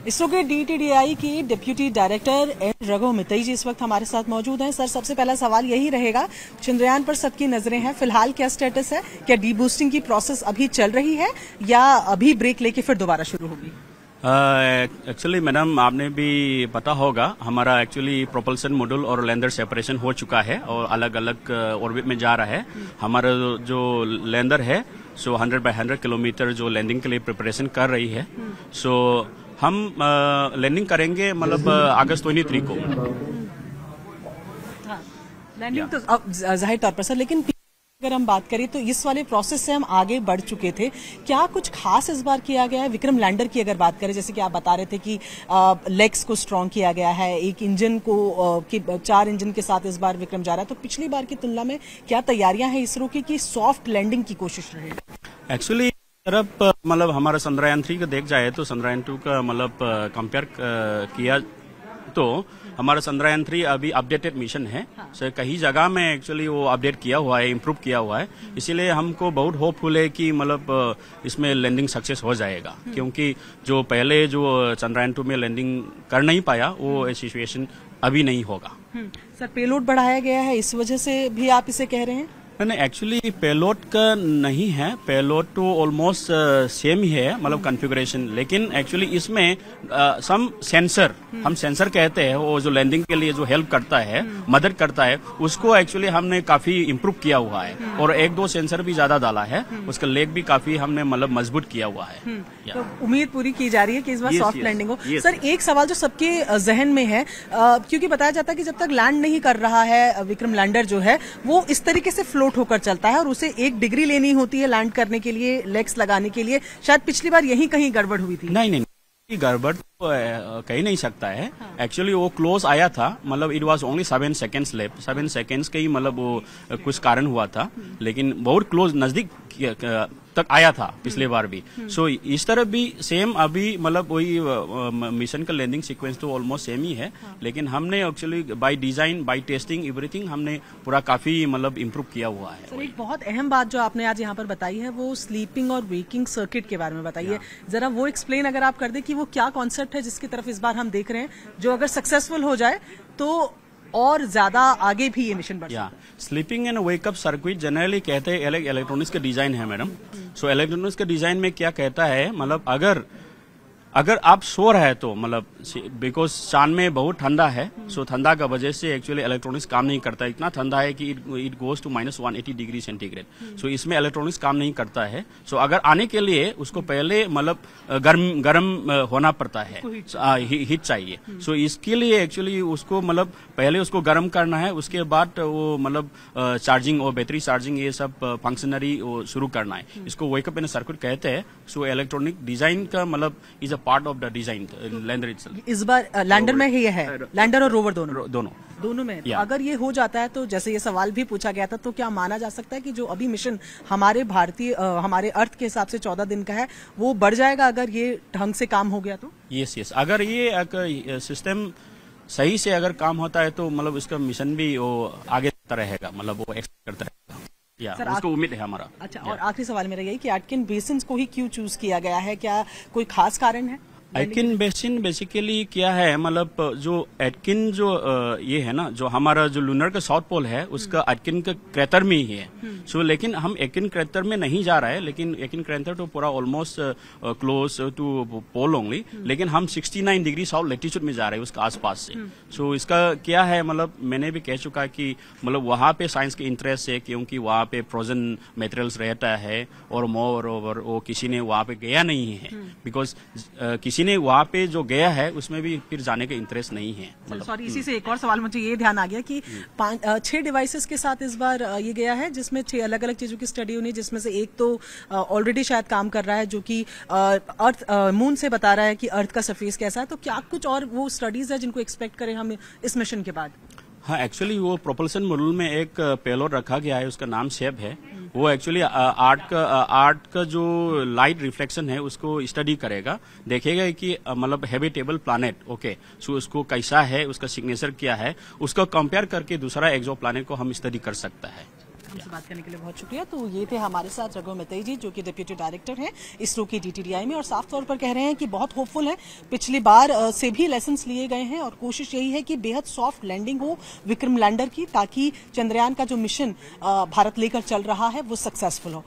इसरो के DTDI की deputy director N Raghu मित्तई जी इस वक्त हमारे साथ मौजूद हैं। सर, सबसे पहला सवाल यही रहेगा, चंद्रयान पर सबकी नजरें हैं, फिलहाल क्या स्टेटस है? क्या डीबूस्टिंग की प्रोसेस अभी चल रही है या अभी ब्रेक लेके फिर दोबारा शुरू होगी? एक्चुअली मैडम, आपने भी पता होगा, हमारा एक्चुअली प्रोपल्सन मॉड्यूल और लैंडर सेपरेशन हो चुका है और अलग अलग ऑर्बिट में जा रहा है। हमारा जो लैंडर है सो 100/100 किलोमीटर जो लैंडिंग के लिए प्रिपरेशन कर रही है। सो हम लैंडिंग करेंगे मतलब अगस्त 23 को। लैंडिंग तो अब जाहिर तौर पर सर, लेकिन अगर हम बात करें तो इस वाले प्रोसेस से हम आगे बढ़ चुके थे। क्या कुछ खास इस बार किया गया है? विक्रम लैंडर की अगर बात करें, जैसे कि आप बता रहे थे कि लेग्स को स्ट्रॉन्ग किया गया है, एक इंजन को 4 इंजन के साथ इस बार विक्रम जा रहा है, तो पिछली बार की तुलना में क्या तैयारियां हैं इसरो की कि सॉफ्ट लैंडिंग की कोशिश रहेगी? एक्चुअली तरफ मतलब हमारा चंद्रयान 3 का देख जाए तो चंद्रयान 2 का मतलब कंपेयर किया तो हमारा चंद्रयान 3 अभी अपडेटेड मिशन है। सो कई जगह में एक्चुअली वो अपडेट किया हुआ है, इम्प्रूव किया हुआ है, इसीलिए हमको बहुत होपफुल है कि मतलब इसमें लैंडिंग सक्सेस हो जाएगा। क्योंकि जो पहले जो चंद्रयान 2 में लैंडिंग कर नहीं पाया वो सिचुएशन अभी नहीं होगा। सर, पेलोड बढ़ाया गया है, इस वजह से भी आप इसे कह रहे हैं? नहीं, एक्चुअली पेलोड का नहीं है, पेलोड तो ऑलमोस्ट सेम ही है, मतलब कॉन्फ़िगरेशन। लेकिन एक्चुअली इसमें सम सेंसर, हम सेंसर कहते हैं, वो जो लैंडिंग के लिए जो हेल्प करता है, मदद करता है, उसको एक्चुअली हमने काफी इम्प्रूव किया हुआ है और 1-2 सेंसर भी ज्यादा डाला है। उसका लेग भी काफी हमने मतलब मजबूत किया हुआ है। तो उम्मीद पूरी की जा रही है कि इस बार सॉफ्ट लैंडिंग हो। सर, एक सवाल जो सबके जहन में है, क्योंकि बताया जाता है कि जब तक लैंड नहीं कर रहा है विक्रम लैंडर जो है, वो इस तरीके से फ्लोट होकर चलता है और उसे 1 डिग्री लेनी होती है लैंड करने के लिए, लेग्स लगाने के लिए। शायद पिछली बार यही कहीं गड़बड़ हुई थी। नहीं, गड़बड़ तो कही नहीं सकता है। एक्चुअली वो क्लोज आया था, मतलब it was only 7 seconds left, 7 seconds के ही मतलब वो कुछ कारण हुआ था, लेकिन बहुत क्लोज नजदीक तक आया था पिछले बार भी। सो इस तरह भी सेम अभी मतलब वही मिशन का लैंडिंग सीक्वेंस तो ऑलमोस्ट सेम ही है, लेकिन हमने actually by design, by testing, everything हमने पूरा काफी मतलब इम्प्रूव किया हुआ है। सर, एक बहुत अहम बात जो आपने आज यहाँ पर बताई है वो स्लीपिंग और वेकिंग सर्किट के बारे में बताइए जरा, वो एक्सप्लेन अगर आप कर दे कि वो क्या कॉन्सेप्ट है जिसकी तरफ इस बार हम देख रहे हैं, जो अगर सक्सेसफुल हो जाए तो और ज्यादा आगे भी ये मिशन बढ़ सकता है। Sleeping and wake up circuit generally कहते हैं इलेक्ट्रॉनिक्स का डिजाइन है मैडम। सो इलेक्ट्रॉनिक्स के डिजाइन में क्या कहता है, मतलब अगर आप सो रहे हैं तो मतलब बिकॉज चांद में बहुत ठंडा है, सो ठंडा का वजह से एक्चुअली इलेक्ट्रॉनिक्स काम नहीं करता। इतना ठंडा है कि it goes to -180 degree centigrade. So इसमें इलेक्ट्रॉनिक्स काम नहीं करता है। सो अगर आने के लिए उसको पहले मतलब गर्म होना पड़ता है, हीट चाहिए। सो इसके लिए एक्चुअली उसको मतलब पहले उसको गर्म करना है, उसके बाद वो मतलब चार्जिंग और बैटरी चार्जिंग ये सब फंक्शनरी शुरू करना है। इसको वेकअप एंड सर्किट कहते हैं। सो इलेक्ट्रॉनिक डिजाइन का मतलब is part of the design lander itself. इस बार लैंडर में ही है, लैंडर और रोवर दोनों में। तो अगर ये हो जाता है तो जैसे ये सवाल भी पूछा गया था, तो क्या माना जा सकता है कि जो अभी मिशन हमारे हमारे अर्थ के हिसाब से 14 दिन का है, वो बढ़ जाएगा अगर ये ढंग से काम हो गया तो? यस, अगर ये सिस्टम सही से अगर काम होता है तो मतलब उसका मिशन भी वो आगे बढ़ता रहेगा, मतलब वो एक्सपेक्ट करता रहेगा। सर, उसको उम्मीद है हमारा। अच्छा, और आखिरी सवाल मेरा यही कि एटकिन बेसिन को ही क्यों चूज किया गया है? क्या कोई खास कारण है? एटकिन बेसिन बेसिकली क्या है, मतलब जो एटकिन जो ये है ना, जो हमारा जो लूनर का साउथ पोल है उसका एटकिन का क्रेटर में ही है। सो लेकिन हम एटकिन क्रेटर में नहीं जा रहे हैं, लेकिन एटकिन क्रेटर तो पूरा almost close to pole only, लेकिन हम 69 डिग्री साउथ लैटिट्यूड में जा रहे हैं उसका आसपास से। सो इसका क्या है, मतलब मैंने भी कह चुका कि मतलब वहाँ पे साइंस के इंटरेस्ट है, क्योंकि वहाँ पे फ्रोजन मटेरियल्स रहता है और मोर ओवर वो किसी ने वहाँ पे गया नहीं है, बिकॉज किसी ने वहाँ पे जो गया है उसमें भी फिर जाने का इंटरेस्ट नहीं है। मतलब सॉरी, इसी से एक और सवाल मुझे ये ध्यान आ गया कि 6 डिवाइसेस के साथ इस बार ये गया है, जिसमें 6 अलग अलग चीजों की स्टडी होनी, जिसमें से एक तो ऑलरेडी शायद काम कर रहा है, जो कि अर्थ मून से बता रहा है कि अर्थ का सरफेस कैसा है। तो क्या कुछ और वो स्टडीज है जिनको एक्सपेक्ट करें हम इस मिशन के बाद? हाँ, एक्चुअली वो प्रोपल्सन मॉड्यूल में एक पेलोड रखा गया है, उसका नाम शेप है। वो एक्चुअली आर्ट का जो लाइट रिफ्लेक्शन है उसको स्टडी करेगा, देखेगा कि मतलब हैबिटेबल प्लैनेट, ओके, सो उसको कैसा है, उसका सिग्नेचर क्या है, उसको कंपेयर करके दूसरा एक्सो प्लैनेट को हम स्टडी कर सकता है। हमसे बात करने के लिए बहुत शुक्रिया। तो ये थे हमारे साथ रघु मित्तई जी, जो कि डिप्यूटी डायरेक्टर हैं इसरो की DTDI में, और साफ तौर पर कह रहे हैं कि बहुत होपफुल है, पिछली बार से भी लेसन्स लिए गए हैं और कोशिश यही है कि बेहद सॉफ्ट लैंडिंग हो विक्रम लैंडर की, ताकि चंद्रयान का जो मिशन भारत लेकर चल रहा है वो सक्सेसफुल हो।